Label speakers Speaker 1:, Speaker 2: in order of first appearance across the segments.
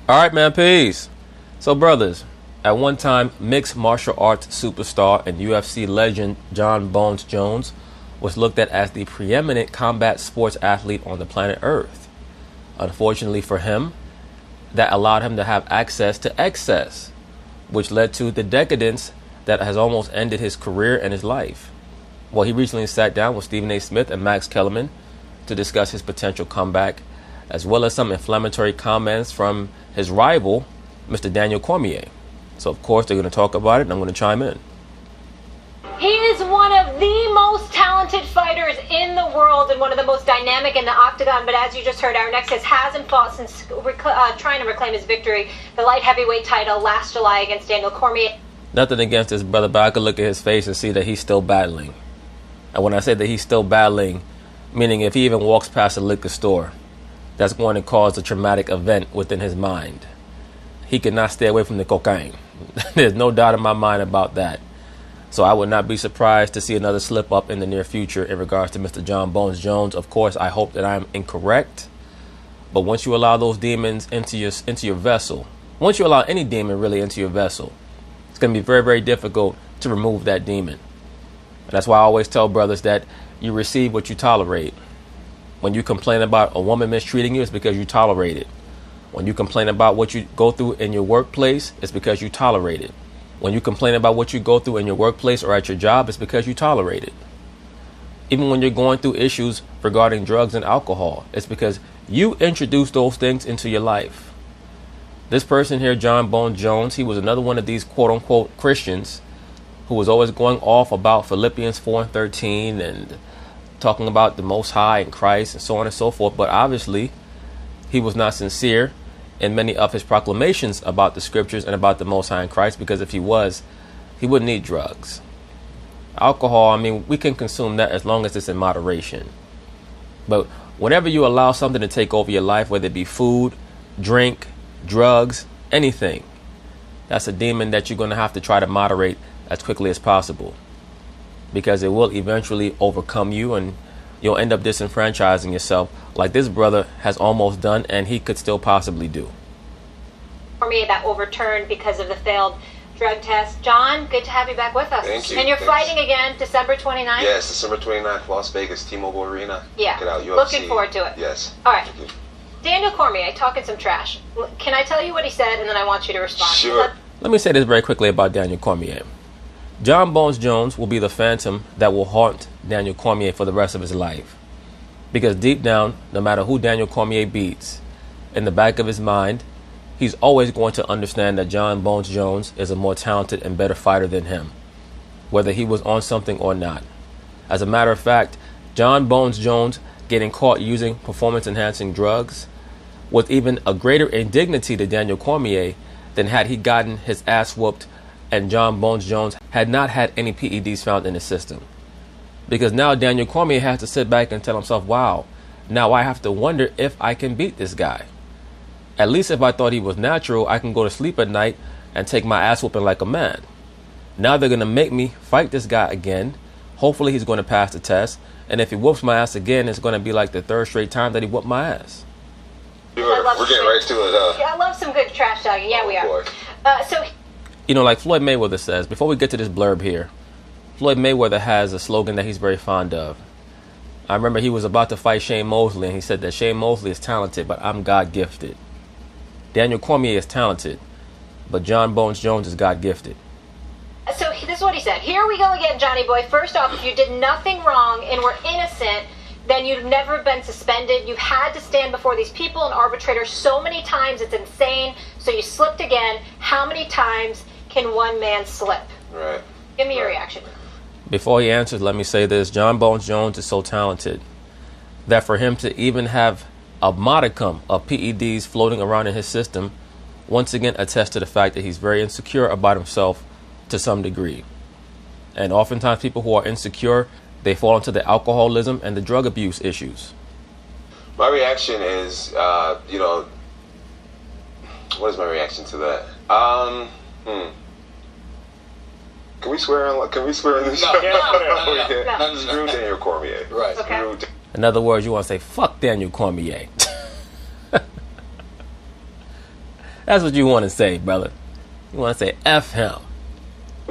Speaker 1: All right, man, peace. So, brothers, at one time, mixed martial arts superstar and UFC legend Jon Jones was looked at as the preeminent combat sports athlete on the planet Earth. Unfortunately for him, that allowed him to have access to excess, which led to the decadence that has almost ended his career and his life. Well, he recently sat down with Stephen A. Smith and Max Kellerman to discuss his potential comeback, as well as some inflammatory comments from his rival, Mr. Daniel Cormier. So, of course, they're going to talk about it, and I'm going to chime in.
Speaker 2: He is one of the most talented fighters in the world and one of the most dynamic in the octagon. But as you just heard, our next guest hasn't fought since trying to reclaim his victory, the light heavyweight title, last July against Daniel Cormier.
Speaker 1: Nothing against this brother, but I could look at his face and see that he's still battling. And when I say that he's still battling, meaning if he even walks past a liquor store, that's going to cause a traumatic event within his mind. He cannot stay away from the cocaine. There's no doubt in my mind about that. So I would not be surprised to see another slip up in the near future in regards to Mr. Jon Jones. Of course, I hope that I'm incorrect. But once you allow those demons into your vessel, once you allow any demon really into your vessel, it's going to be very, very difficult to remove that demon. And that's why I always tell brothers that you receive what you tolerate. When you complain about a woman mistreating you, it's because you tolerate it. When you complain about what you go through in your workplace, it's because you tolerate it. When you complain about what you go through in your workplace or at your job, it's because you tolerate it. Even when you're going through issues regarding drugs and alcohol, it's because you introduce those things into your life. This person here, Jon Jones, he was another one of these quote-unquote Christians who was always going off about Philippians 4:13 and talking about the Most High and Christ and so on and so forth. But obviously, he was not sincere in many of his proclamations about the scriptures and about the Most High and Christ, because if he was, he wouldn't need drugs. Alcohol, I mean, we can consume that as long as it's in moderation. But whenever you allow something to take over your life, whether it be food, drink, drugs, anything, that's a demon that you're going to have to try to moderate as quickly as possible, because it will eventually overcome you and you'll end up disenfranchising yourself like this brother has almost done and he could still possibly do.
Speaker 2: For me, that overturned because of the failed drug test. Jon, good to have you back with us.
Speaker 3: Thank you.
Speaker 2: And you're fighting again December 29th?
Speaker 3: Yes, December 29th, Las Vegas, T-Mobile Arena.
Speaker 2: Yeah,
Speaker 3: Check it out, UFC.
Speaker 2: looking forward to it.
Speaker 3: Yes.
Speaker 2: All right. Daniel Cormier, talking some trash. Can I tell you what he said, and then I want you to respond?
Speaker 3: Sure.
Speaker 1: Let me say this very quickly about Daniel Cormier. Jon Jones will be the phantom that will haunt Daniel Cormier for the rest of his life. Because deep down, no matter who Daniel Cormier beats, in the back of his mind, he's always going to understand that Jon Jones is a more talented and better fighter than him, whether he was on something or not. As a matter of fact, Jon Jones getting caught using performance-enhancing drugs was even a greater indignity to Daniel Cormier than had he gotten his ass whooped and Jon Jones had not had any PEDs found in his system. Because now Daniel Cormier has to sit back and tell himself, wow, now I have to wonder if I can beat this guy. At least if I thought he was natural, I can go to sleep at night and take my ass whooping like a man. Now they're going to make me fight this guy again. Hopefully he's going to pass the test. And if he whoops my ass again, it's going to be like the third straight time that he whooped my ass.
Speaker 3: Sure. We're getting right to it,
Speaker 2: Yeah, I love some good trash talking. Yeah, we are.
Speaker 1: You know, like Floyd Mayweather says, before we get to this blurb here, Floyd Mayweather has a slogan that he's very fond of. I remember he was about to fight Shane Mosley, and he said that Shane Mosley is talented, but I'm God-gifted. Daniel Cormier is talented, but Jon Jones is God-gifted.
Speaker 2: So this is what he said. Here we go again, Johnny boy. First off, if you did nothing wrong and were innocent, then you'd never been suspended. You've had to stand before these people and arbitrators so many times, it's insane. So you slipped again. How many times can one man slip?
Speaker 3: Right.
Speaker 2: Give me your reaction.
Speaker 1: Before he answers, let me say this. Jon Jones is so talented that for him to even have a modicum of PEDs floating around in his system, once again attests to the fact that he's very insecure about himself to some degree. And oftentimes people who are insecure, they fall into the alcoholism and the drug abuse issues.
Speaker 3: My reaction is, what is my reaction to that? Can we swear on this show?
Speaker 2: No.
Speaker 3: Screw Daniel Cormier.
Speaker 4: Right.
Speaker 2: Okay.
Speaker 1: In other words, you want to say, fuck Daniel Cormier. That's what you want to say, brother. You want to say F him.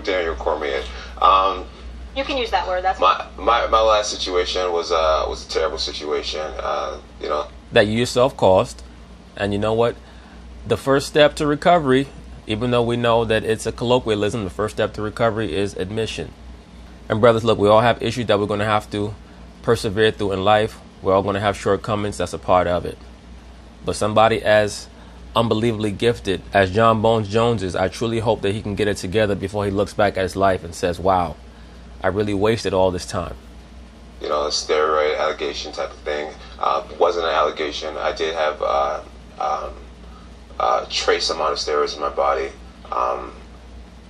Speaker 3: Daniel Cormier.
Speaker 2: You can use that word. That's
Speaker 3: my last situation was a terrible situation. You know,
Speaker 1: that you yourself caused. And you know what? The first step to recovery, even though we know that it's a colloquialism, the first step to recovery is admission. And brothers, look, we all have issues that we're going to have to persevere through in life. We're all going to have shortcomings. That's a part of it. But somebody as unbelievably gifted as Jon Jones is, I truly hope that he can get it together before he looks back at his life and says, wow, I really wasted all this time.
Speaker 3: You know, a steroid allegation type of thing. Wasn't an allegation. I did have trace amount of steroids in my body.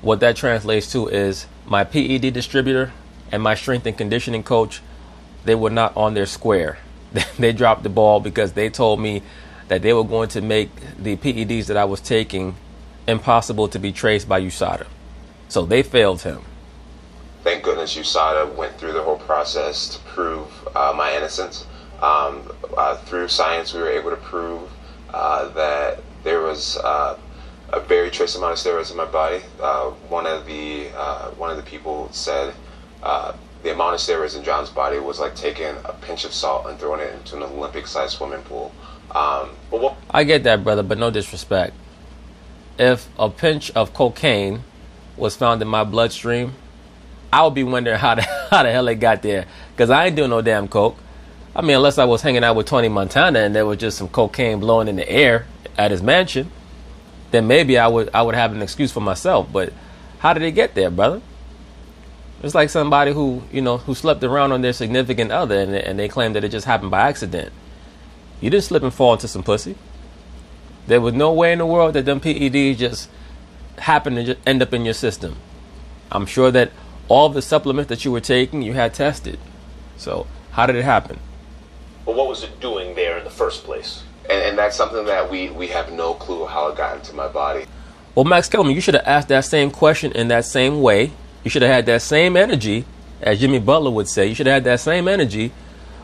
Speaker 1: What that translates to is my PED distributor and my strength and conditioning coach, they were not on their square. They dropped the ball because they told me that they were going to make the PEDs that I was taking impossible to be traced by USADA. So they failed him.
Speaker 3: Thank goodness USADA went through the whole process to prove my innocence. Through science, we were able to prove that there was a very trace amount of steroids in my body. One of the people said the amount of steroids in Jon's body was like taking a pinch of salt and throwing it into an Olympic-sized swimming pool.
Speaker 1: I get that, brother, but no disrespect. If a pinch of cocaine was found in my bloodstream, I would be wondering how the hell it got there, because I ain't doing no damn coke. I mean, unless I was hanging out with Tony Montana and there was just some cocaine blowing in the air at his mansion, then maybe I would have an excuse for myself. But how did it get there, brother? It's like somebody who slept around on their significant other and they claim that it just happened by accident. You didn't slip and fall into some pussy. There was no way in the world that them PEDs just happened to just end up in your system. I'm sure that all the supplements that you were taking, you had tested. So how did it happen?
Speaker 4: But what was it doing there in the first place?
Speaker 3: And that's something that we have no clue how it got into my body.
Speaker 1: Well, Max Kellerman, you should have asked that same question in that same way. You should have had that same energy, as Jimmy Butler would say. You should have had that same energy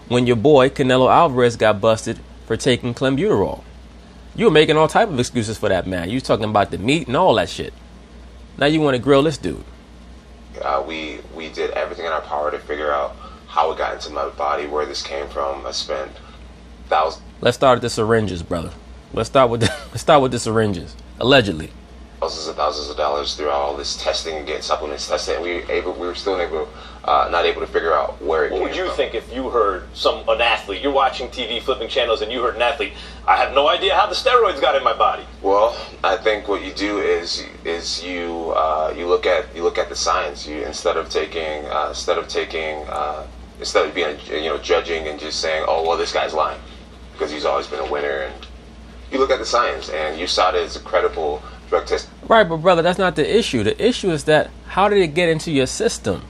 Speaker 1: when your boy Canelo Alvarez got busted for taking clenbuterol. You were making all type of excuses for that man. You was talking about the meat and all that shit. Now you want to grill this dude.
Speaker 3: We did everything in our power to figure out how it got into my body, where this came from. I spent thousands.
Speaker 1: Let's start with the syringes, brother. Let's start with the syringes. Allegedly.
Speaker 3: Thousands of dollars through all this testing and getting supplements tested, and we were still not able to figure out where it came from.
Speaker 4: What would you think if you heard an athlete, you're watching TV, flipping channels, and you heard an athlete, I have no idea how the steroids got in my body?
Speaker 3: Well, I think what you do is you look at the science. You instead of being judging and just saying, oh well, this guy's lying because he's always been a winner, and you look at the science, and USADA is a credible drug test.
Speaker 1: Right, but brother, that's not the issue. The issue is that how did it get into your system?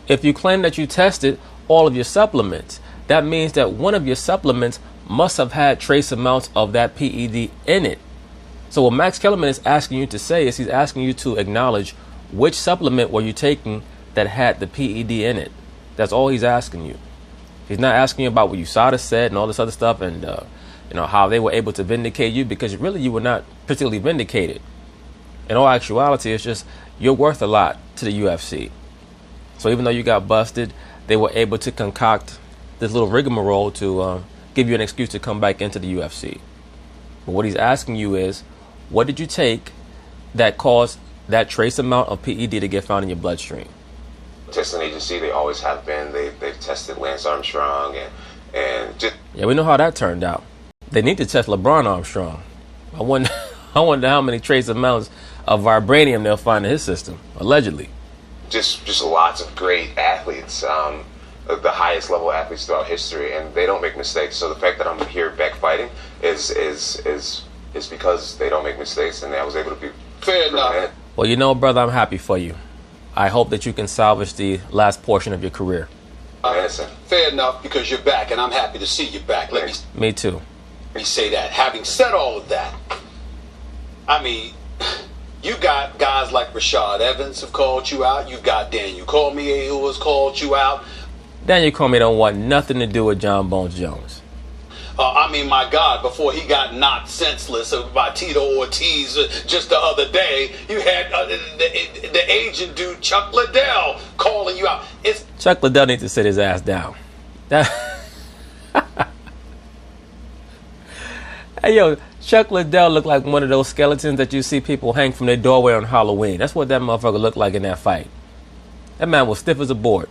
Speaker 1: If you claim that you tested all of your supplements, that means that one of your supplements must have had trace amounts of that PED in it. So what Max Kellerman is asking you to say is he's asking you to acknowledge which supplement were you taking that had the PED in it. That's all he's asking you. He's not asking you about what USADA said and all this other stuff and how they were able to vindicate you, because really you were not particularly vindicated. In all actuality, it's just you're worth a lot to the UFC. So even though you got busted, they were able to concoct this little rigmarole to give you an excuse to come back into the UFC. But what he's asking you is, what did you take that caused that trace amount of PED to get found in your bloodstream?
Speaker 3: Testing agency, they always have been. They've tested Lance Armstrong and just...
Speaker 1: Yeah, we know how that turned out. They need to test LeBron Armstrong. I wonder how many trace amounts of vibranium they'll find in his system, allegedly.
Speaker 3: Just lots of great athletes, the highest level athletes throughout history, and they don't make mistakes. So the fact that I'm here back fighting is because they don't make mistakes, and I was able to be
Speaker 5: fair enough.
Speaker 1: Well, brother, I'm happy for you. I hope that you can salvage the last portion of your career.
Speaker 5: Fair enough, because you're back, and I'm happy to see you back.
Speaker 1: Me too.
Speaker 5: Let me say that. Having said all of that, I mean, you got guys like Rashad Evans have called you out. You got Daniel Cormier who has called you out.
Speaker 1: Daniel Cormier don't want nothing to do with Jon Jones.
Speaker 5: My God, before he got knocked senseless by Tito Ortiz just the other day, you had the agent dude, Chuck Liddell, calling you out.
Speaker 1: Chuck Liddell needs to sit his ass down. Hey, yo, Chuck Liddell looked like one of those skeletons that you see people hang from their doorway on Halloween. That's what that motherfucker looked like in that fight. That man was stiff as a board.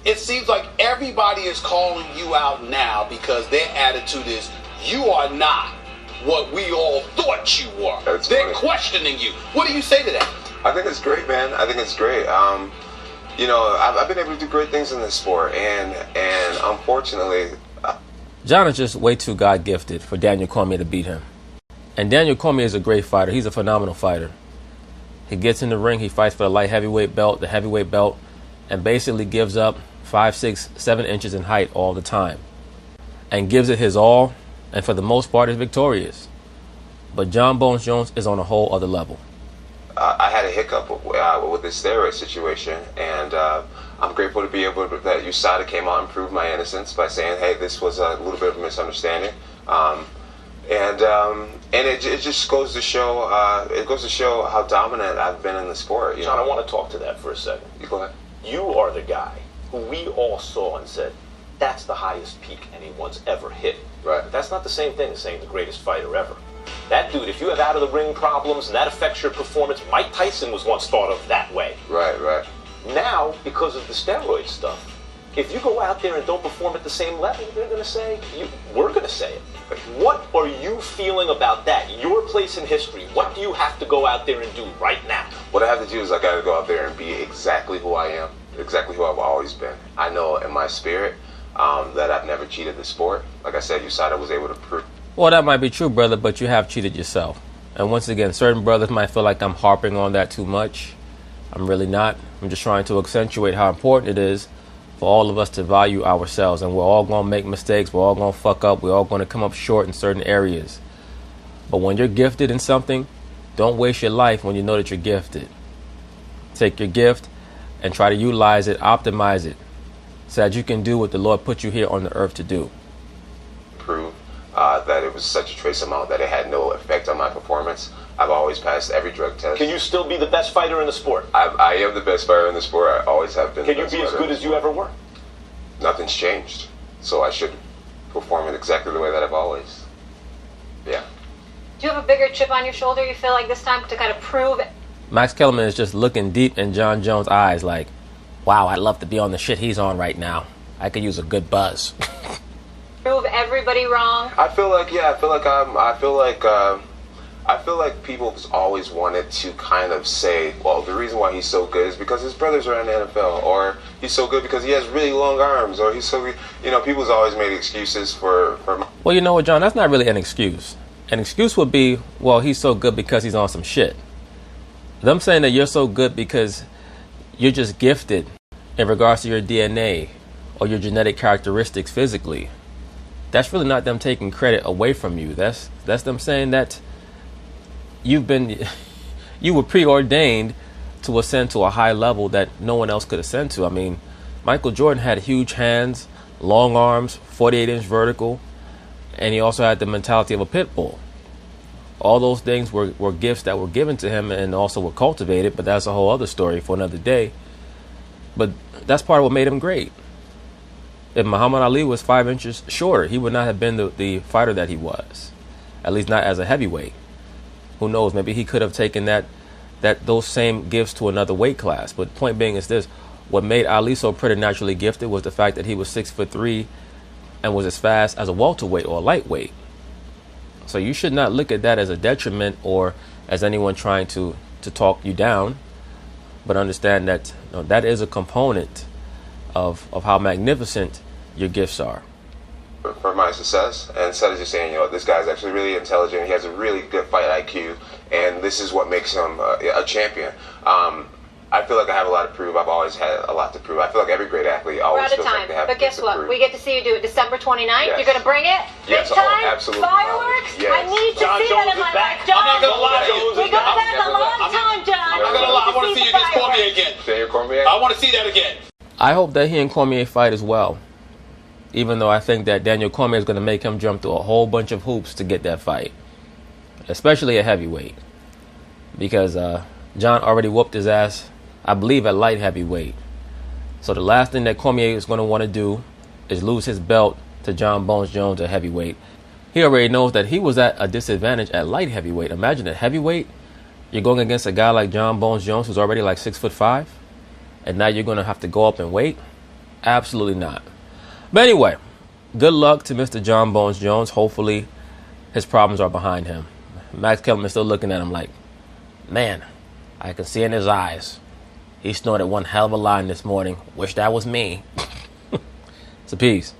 Speaker 5: It seems like everybody is calling you out now because their attitude is, you are not what we all thought you were. They're questioning you. What do you say to that?
Speaker 3: I think it's great, man. I think it's great. I've been able to do great things in this sport, and unfortunately,
Speaker 1: Jon is just way too God-gifted for Daniel Cormier to beat him. And Daniel Cormier is a great fighter. He's a phenomenal fighter. He gets in the ring, he fights for the light heavyweight belt, the heavyweight belt, and basically gives up 5, 6, 7 inches in height all the time. And gives it his all, and for the most part is victorious. But Jon Bones Jones is on a whole other level.
Speaker 3: I had a hiccup with this steroid situation, and I'm grateful to be able to, that USADA came out and proved my innocence by saying, hey, this was a little bit of a misunderstanding. And it just goes to show how dominant I've been in the sport.
Speaker 4: Jon, I want to talk to that for a second.
Speaker 3: You go ahead.
Speaker 4: You are the guy who we all saw and said, that's the highest peak anyone's ever hit.
Speaker 3: Right.
Speaker 4: But that's not the same thing as saying the greatest fighter ever. That dude, if you have out of the ring problems and that affects your performance, Mike Tyson was once thought of that way.
Speaker 3: Right.
Speaker 4: Now, because of the steroid stuff, if you go out there and don't perform at the same level, they're going to say, we're going to say it. What are you feeling about that? Your place in history, what do you have to go out there and do right now?
Speaker 3: What I have to do is I got to go out there and be exactly who I am, exactly who I've always been. I know in my spirit that I've never cheated the sport. Like I said, USADA was able to prove.
Speaker 1: Well, that might be true, brother, but you have cheated yourself. And once again, certain brothers might feel like I'm harping on that too much. I'm really not. I'm just trying to accentuate how important it is for all of us to value ourselves. And we're all going to make mistakes. We're all going to fuck up. We're all going to come up short in certain areas. But when you're gifted in something, don't waste your life when you know that you're gifted. Take your gift and try to utilize it, optimize it, so that you can do what the Lord put you here on the earth to do.
Speaker 3: Prove that it was such a trace amount that it had no effect on my performance. I've always passed every drug test.
Speaker 4: Can you still be the best fighter in the sport?
Speaker 3: I am the best fighter in the sport. I always have been.
Speaker 4: Can you be as good as you ever were?
Speaker 3: Nothing's changed. So I should perform it exactly the way that I've always. Yeah.
Speaker 2: Do you have a bigger chip on your shoulder, you feel like, this time to kind of prove it?
Speaker 1: Max Kellerman is just looking deep in Jon Jones' eyes like, wow, I'd love to be on the shit he's on right now. I could use a good buzz.
Speaker 2: Prove everybody wrong?
Speaker 3: I feel like people always wanted to kind of say, well, the reason why he's so good is because his brothers are in the NFL, or he's so good because he has really long arms, or he's so good. People's always made excuses for.
Speaker 1: Well, you know what, Jon? That's not really an excuse. An excuse would be, well, he's so good because he's on some shit. Them saying that you're so good because you're just gifted in regards to your DNA or your genetic characteristics physically. That's really not them taking credit away from you. That's them saying that you were preordained to ascend to a high level that no one else could ascend to. I mean, Michael Jordan had huge hands, long arms, 48-inch vertical, and he also had the mentality of a pit bull. All those things were gifts that were given to him and also were cultivated, but that's a whole other story for another day. But that's part of what made him great. If Muhammad Ali was 5 inches shorter, he would not have been the fighter that he was, at least not as a heavyweight. Who knows? Maybe he could have taken those same gifts to another weight class. But the point being is this: what made Ali so preternaturally gifted was the fact that he was 6'3" and was as fast as a welterweight or a lightweight. So you should not look at that as a detriment or as anyone trying to talk you down, but understand that that is a component of how magnificent your gifts are.
Speaker 3: For my success, and instead of just saying, this guy's actually really intelligent, he has a really good fight IQ, and this is what makes him a champion. I feel like I have a lot to prove. I've always had a lot to prove. I feel like every great athlete always feels like they have.
Speaker 2: But guess what? We get to see you do it December 29th.
Speaker 3: Yes.
Speaker 2: You're going to bring it?
Speaker 3: Yes,
Speaker 2: big time?
Speaker 3: absolutely.
Speaker 2: Fireworks?
Speaker 3: Yes.
Speaker 2: I need to
Speaker 4: Jon
Speaker 2: see
Speaker 4: Jones
Speaker 2: that in
Speaker 4: is
Speaker 2: my
Speaker 4: back.
Speaker 2: life. Jon,
Speaker 5: I'm not gonna lie to you.
Speaker 2: we go back a long time, Jon.
Speaker 5: I'm not gonna lie. I want to see you against Cormier again.
Speaker 3: Daniel Cormier?
Speaker 5: I want to see that again.
Speaker 1: I hope that he and Cormier fight as well. even though I think that Daniel Cormier is going to make him jump through a whole bunch of hoops to get that fight, especially at heavyweight, because Jon already whooped his ass, I believe, at light heavyweight. So the last thing that Cormier is going to want to do is lose his belt to Jon Bones Jones at heavyweight. He already knows that he was at a disadvantage at light heavyweight. Imagine at heavyweight, you're going against a guy like Jon Bones Jones, who's already like 6'5", and now you're going to have to go up in weight? Absolutely not. But anyway, good luck to Mr. Jon Bones Jones. Hopefully his problems are behind him. Max Kellerman is still looking at him like, man, I can see in his eyes. He snorted one hell of a line this morning. Wish that was me. It's a peace.